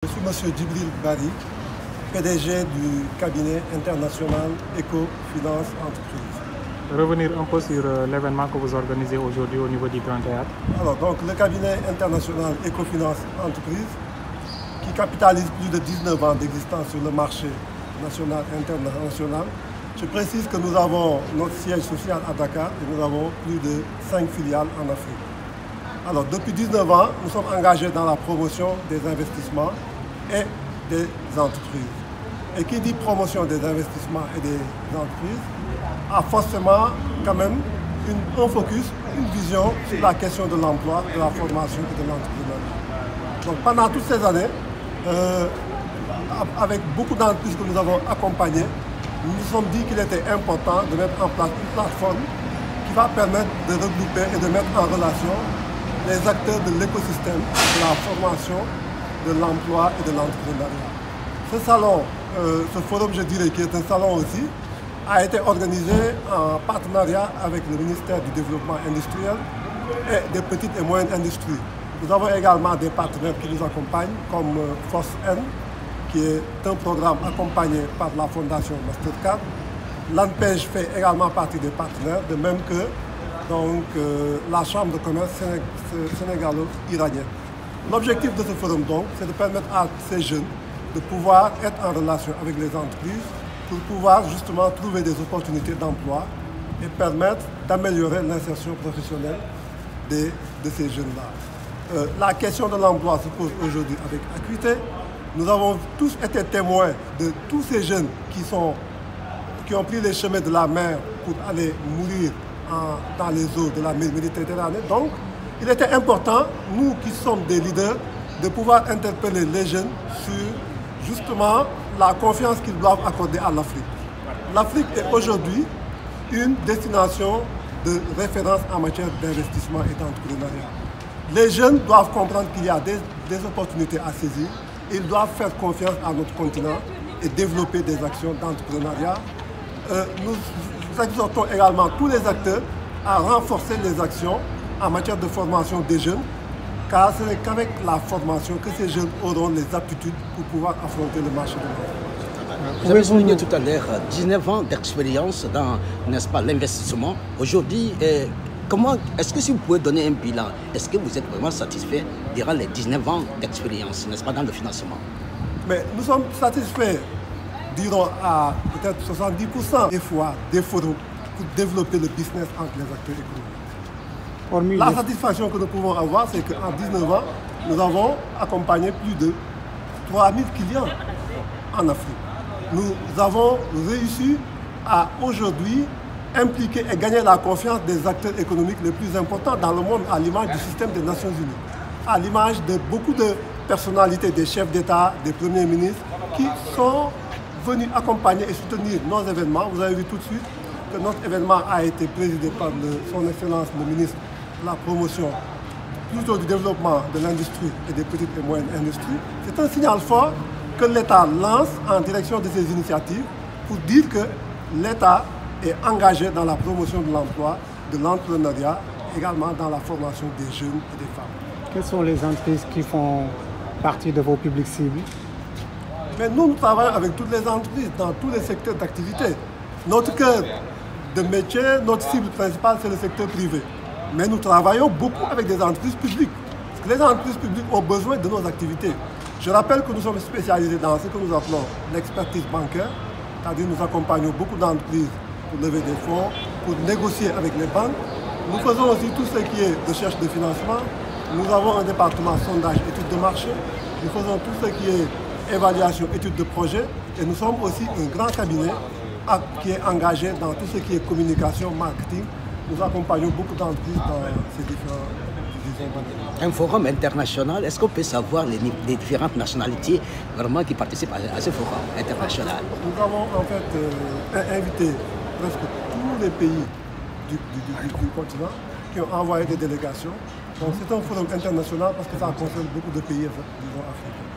Je suis M. Djibril Bari, PDG du cabinet international Eco-Finance Entreprise. Revenir un peu sur l'événement que vous organisez aujourd'hui au niveau du Grand Théâtre. Alors, donc, le cabinet international Eco-Finance Entreprise, qui capitalise plus de 19 ans d'existence sur le marché national et international. Je précise que nous avons notre siège social à Dakar et nous avons plus de 5 filiales en Afrique. Alors, depuis 19 ans, nous sommes engagés dans la promotion des investissements et des entreprises. Et qui dit promotion des investissements et des entreprises a forcément quand même un focus, une vision sur la question de l'emploi, de la formation et de l'entrepreneuriat. Donc pendant toutes ces années, avec beaucoup d'entreprises que nous avons accompagnées, nous nous sommes dit qu'il était important de mettre en place une plateforme qui va permettre de regrouper et de mettre en relation les acteurs de l'écosystème, de la formation, de l'emploi et de l'entrepreneuriat. Ce salon, ce forum, je dirais, qui est un salon aussi, a été organisé en partenariat avec le ministère du Développement industriel et des petites et moyennes industries. Nous avons également des partenaires qui nous accompagnent, comme Force N, qui est un programme accompagné par la Fondation Mastercard. L'ANPEJ fait également partie des partenaires, de même que la Chambre de commerce sénégalo-iranienne. L'objectif de ce forum, donc, c'est de permettre à ces jeunes de pouvoir être en relation avec les entreprises pour pouvoir justement trouver des opportunités d'emploi et permettre d'améliorer l'insertion professionnelle de ces jeunes-là. La question de l'emploi se pose aujourd'hui avec acuité. Nous avons tous été témoins de tous ces jeunes qui ont pris les chemins de la mer pour aller mourir dans les eaux de la Méditerranée. Donc, il était important, nous qui sommes des leaders, de pouvoir interpeller les jeunes sur justement la confiance qu'ils doivent accorder à l'Afrique. L'Afrique est aujourd'hui une destination de référence en matière d'investissement et d'entrepreneuriat. Les jeunes doivent comprendre qu'il y a des opportunités à saisir. Ils doivent faire confiance à notre continent et développer des actions d'entrepreneuriat. Nous exhortons également tous les acteurs à renforcer les actions en matière de formation des jeunes, car ce n'est qu'avec la formation que ces jeunes auront les aptitudes pour pouvoir affronter le marché de l'emploi. Vous avez souligné tout à l'heure 19 ans d'expérience dans, n'est-ce pas, l'investissement. Aujourd'hui, est-ce que si vous pouvez donner un bilan, est-ce que vous êtes vraiment satisfait durant les 19 ans d'expérience, n'est-ce pas, dans le financement? Mais nous sommes satisfaits, dirons à peut-être 70% des fois, des forums pour développer le business entre les acteurs économiques. La satisfaction que nous pouvons avoir, c'est qu'en 19 ans, nous avons accompagné plus de 3000 clients en Afrique. Nous avons réussi à aujourd'hui impliquer et gagner la confiance des acteurs économiques les plus importants dans le monde, à l'image du système des Nations Unies, à l'image de beaucoup de personnalités, des chefs d'État, des premiers ministres, qui sont venus accompagner et soutenir nos événements. Vous avez vu tout de suite que notre événement a été présidé par son Excellence le ministre de la promotion, plutôt du développement de l'industrie et des petites et moyennes industries. C'est un signal fort que l'État lance en direction de ces initiatives pour dire que l'État est engagé dans la promotion de l'emploi, de l'entrepreneuriat, également dans la formation des jeunes et des femmes. Quelles sont les entreprises qui font partie de vos publics cibles? Mais nous travaillons avec toutes les entreprises dans tous les secteurs d'activité. Notre cœur de métier, notre cible principale, c'est le secteur privé. Mais nous travaillons beaucoup avec des entreprises publiques. Parce que les entreprises publiques ont besoin de nos activités. Je rappelle que nous sommes spécialisés dans ce que nous appelons l'expertise bancaire, c'est-à-dire nous accompagnons beaucoup d'entreprises pour lever des fonds, pour négocier avec les banques. Nous faisons aussi tout ce qui est recherche de financement. Nous avons un département sondage, études de marché. Nous faisons tout ce qui est évaluation, études de projet. Et nous sommes aussi un grand cabinet qui est engagé dans tout ce qui est communication, marketing. Nous accompagnons beaucoup d'entreprises dans ces différents domaines. Un forum international, est-ce qu'on peut savoir les différentes nationalités vraiment qui participent à ce forum international? Nous avons en fait invité presque tous les pays du continent qui ont envoyé des délégations. Donc c'est un forum international parce que ça concerne beaucoup de pays, disons, africains.